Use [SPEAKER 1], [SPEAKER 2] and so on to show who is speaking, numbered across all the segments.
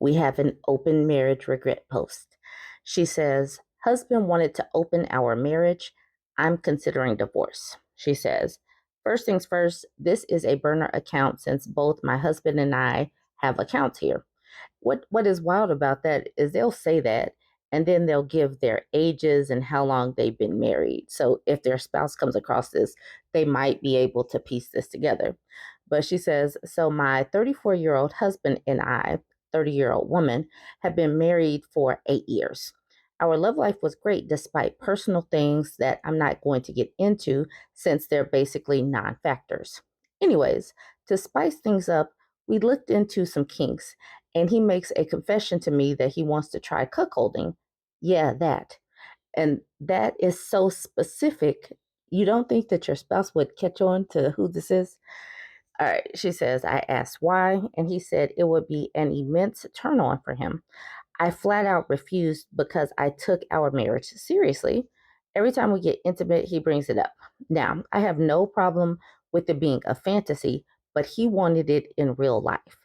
[SPEAKER 1] We have an open marriage regret post. She says, husband wanted to open our marriage. I'm considering divorce. She says, first things first, this is a burner account since both my husband and I have accounts here. What is wild about that is they'll say that and then they'll give their ages and how long they've been married. So if their spouse comes across this, they might be able to piece this together. But she says, so my 34-year-old husband and I, 30-year-old woman, have been married for 8 years. Our love life was great despite personal things that I'm not going to get into since they're basically non factors. Anyways, to spice things up, we looked into some kinks and he makes a confession to me that he wants to try cuckolding. Yeah, that. And that is so specific. You don't think that your spouse would catch on to who this is? All right, she says, I asked why, and he said it would be an immense turn on for him. I flat out refused because I took our marriage seriously. Every time we get intimate, he brings it up. Now, I have no problem with it being a fantasy, but he wanted it in real life.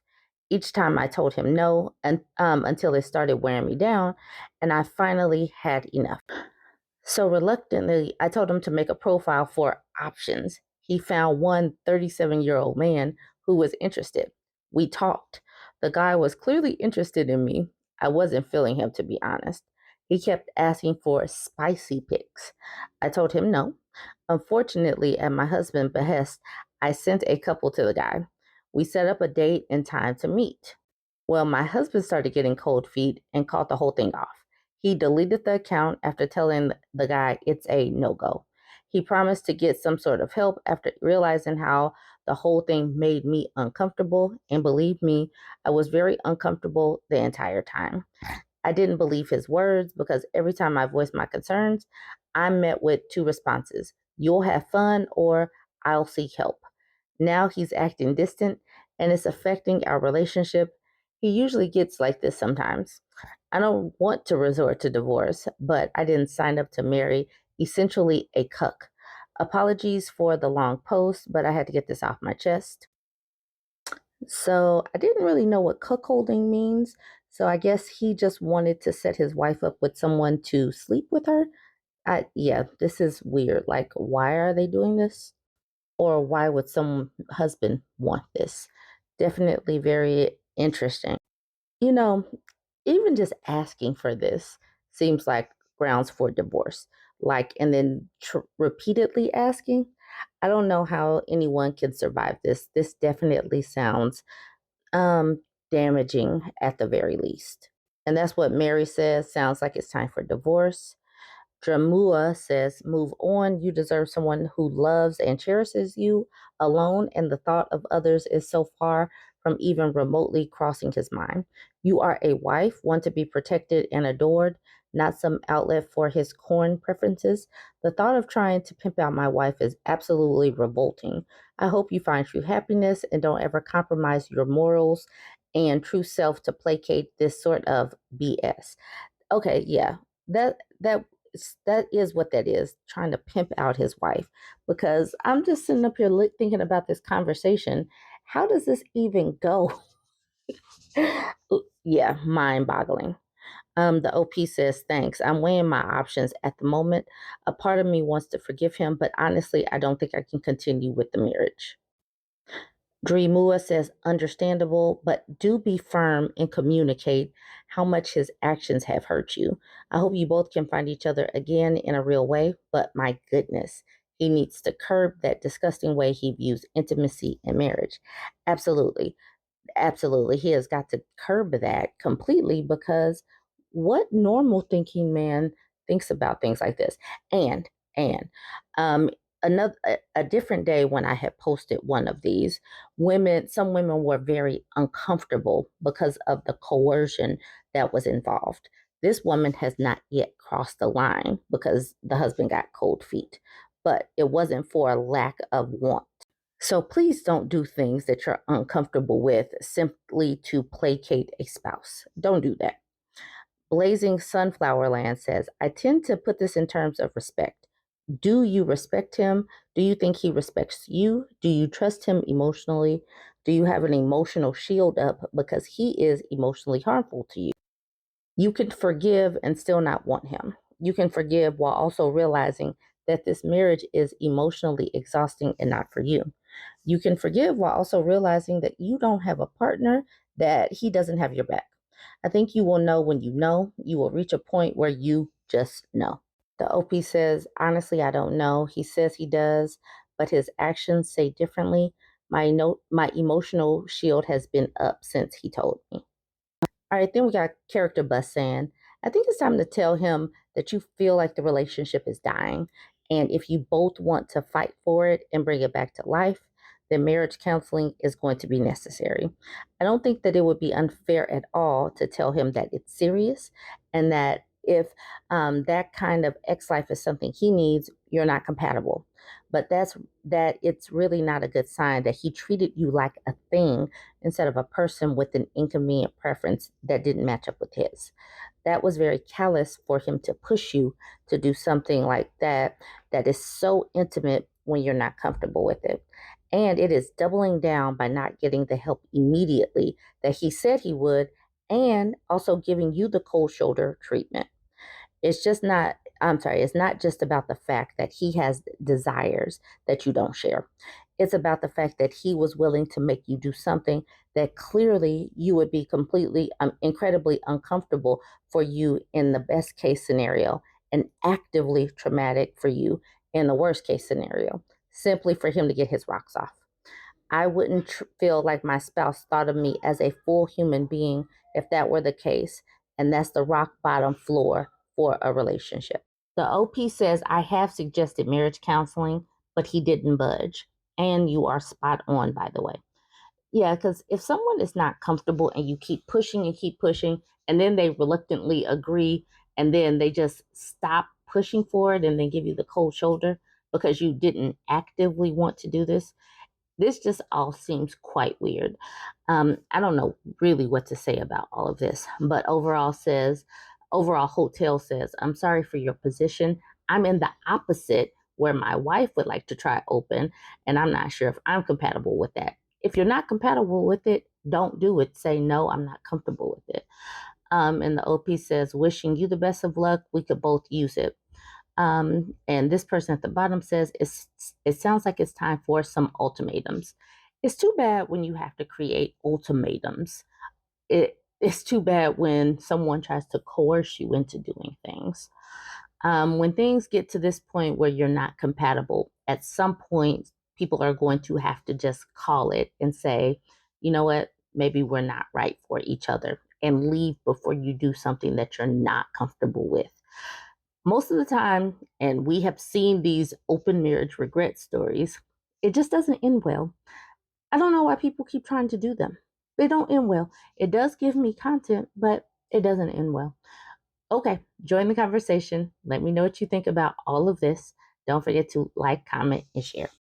[SPEAKER 1] Each time I told him no, and until it started wearing me down, and I finally had enough. So reluctantly, I told him to make a profile for options. He found one 37-year-old man who was interested. We talked. The guy was clearly interested in me. I wasn't feeling him, to be honest. He kept asking for spicy pics. I told him no. Unfortunately, at my husband's behest, I sent a couple to the guy. We set up a date and time to meet. Well, my husband started getting cold feet and caught the whole thing off. He deleted the account after telling the guy it's a no go. He promised to get some sort of help after realizing how the whole thing made me uncomfortable. And believe me, I was very uncomfortable the entire time. I didn't believe his words because every time I voiced my concerns, I met with two responses: you'll have fun or I'll seek help. Now he's acting distant and it's affecting our relationship. He usually gets like this sometimes. I don't want to resort to divorce, but I didn't sign up to marry essentially a cuck. Apologies for the long post, but I had to get this off my chest. So I didn't really know what cuckolding means. So I guess he just wanted to set his wife up with someone to sleep with her. Yeah, this is weird. Like, why are they doing this? Or why would some husband want this? Definitely very interesting. You know, even just asking for this seems like grounds for divorce. Like, and then repeatedly asking. I don't know how anyone can survive this. This definitely sounds um, damaging at the very least. And that's what Mary says. Sounds like it's time for divorce. Dramua says, move on. You deserve someone who loves and cherishes you alone, and the thought of others is so far from even remotely crossing his mind. You are a wife, one to be protected and adored, not some outlet for his corn preferences. The thought of trying to pimp out my wife is absolutely revolting. I hope you find true happiness and don't ever compromise your morals and true self to placate this sort of BS. Okay, yeah, that is what that is, trying to pimp out his wife. Because I'm just sitting up here thinking about this conversation. How does this even go? Yeah, mind boggling. The OP says, thanks. I'm weighing my options at the moment. A part of me wants to forgive him, but honestly, I don't think I can continue with the marriage. Dreamua says, understandable, but do be firm and communicate how much his actions have hurt you. I hope you both can find each other again in a real way, but my goodness, he needs to curb that disgusting way he views intimacy and marriage. Absolutely. Absolutely. He has got to curb that completely because what normal thinking man thinks about things like this? And um a different day when I had posted one of these, some women were very uncomfortable because of the coercion that was involved. This woman has not yet crossed the line because the husband got cold feet, but it wasn't for a lack of want. So please don't do things that you're uncomfortable with simply to placate a spouse. Don't do that. Blazing Sunflower Land says, I tend to put this in terms of respect. Do you respect him? Do you think he respects you? Do you trust him emotionally? Do you have an emotional shield up because he is emotionally harmful to you? You can forgive and still not want him. You can forgive while also realizing that this marriage is emotionally exhausting and not for you. You can forgive while also realizing that you don't have a partner, that he doesn't have your back. I think you will know when you know. You will reach a point where you just know. The OP says, honestly, I don't know. He says he does, but his actions say differently. My emotional shield has been up since he told me. All right, then we got character bust saying, I think it's time to tell him that you feel like the relationship is dying. And if you both want to fight for it and bring it back to life, then marriage counseling is going to be necessary. I don't think that it would be unfair at all to tell him that it's serious and that if that kind of ex life is something he needs, you're not compatible. But that it's really not a good sign that he treated you like a thing instead of a person with an inconvenient preference that didn't match up with his. That was very callous for him to push you to do something like that, that is so intimate when you're not comfortable with it. And it is doubling down by not getting the help immediately that he said he would, and also giving you the cold shoulder treatment. It's not just about the fact that he has desires that you don't share. It's about the fact that he was willing to make you do something that clearly you would be completely, incredibly uncomfortable for you in the best case scenario, and actively traumatic for you in the worst case scenario, simply for him to get his rocks off. I wouldn't feel like my spouse thought of me as a full human being if that were the case. And that's the rock bottom floor for a relationship. The OP says, I have suggested marriage counseling, but he didn't budge. And you are spot on, by the way. Yeah, because if someone is not comfortable and you keep pushing, and then they reluctantly agree, and then they just stop pushing for it and then give you the cold shoulder because you didn't actively want to do this just all seems quite weird. I don't know really what to say about all of this, but overall hotel says, I'm sorry for your position. I'm in the opposite where my wife would like to try open, and I'm not sure if I'm compatible with that. If you're not compatible with it, don't do it. Say, no, I'm not comfortable with it. And the OP says, wishing you the best of luck. We could both use it. And this person at the bottom says, it sounds like it's time for some ultimatums. It's too bad when you have to create ultimatums. It's too bad when someone tries to coerce you into doing things. When things get to this point where you're not compatible, at some point, people are going to have to just call it and say, you know what, maybe we're not right for each other, and leave before you do something that you're not comfortable with. Most of the time, and we have seen these open marriage regret stories, it just doesn't end well. I don't know why people keep trying to do them. They don't end well. It does give me content, but it doesn't end well. Okay, join the conversation. Let me know what you think about all of this. Don't forget to like, comment, and share.